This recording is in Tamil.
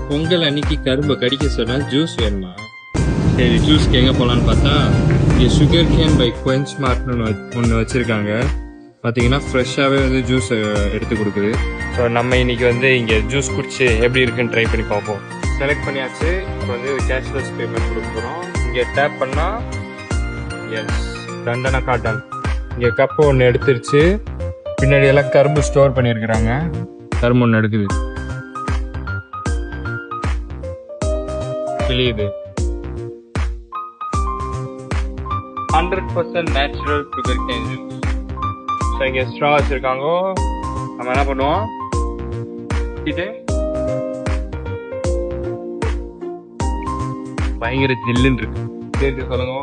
பொங்கல் அன்னைக்கு கரும்பை கடிக்க சொன்னா ஜூஸ் வேணுமா? சரி ஜூஸ்க்கு எங்கே போகலான்னு பார்த்தா இங்கே சுகர் கேன் பை குவென்ச் மார்ட்னு ஒன்று வச்சுருக்காங்க. பார்த்தீங்கன்னா ஃப்ரெஷ்ஷாகவே வந்து ஜூஸ் எடுத்து கொடுக்குது. ஸோ நம்ம இன்னைக்கு வந்து இங்கே ஜூஸ் குடிச்சு எப்படி இருக்குன்னு ட்ரை பண்ணி பார்ப்போம். செலக்ட் பண்ணியாச்சு. இப்போ வந்து கேஷ்லெஸ் பேமெண்ட் கொடுக்க போகிறோம். இங்கே டேப் பண்ணால் எஸ் தண்டனை காட்டன். இங்கே கப்பு ஒன்று எடுத்துருச்சு. பின்னாடி எல்லாம் கரும்பு ஸ்டோர் பண்ணியிருக்கிறாங்க. கரும்பு ஒன்று எடுக்குது. கிளியுது. 100% natural sugar cane juice. So இங்கே ஸ்ட்ரா வச்சுருக்காங்க. நம்ம என்ன பண்ணுவோம், இது பயங்கர ஜில்லுன்னு இருக்கு. சரி சொல்லுங்க.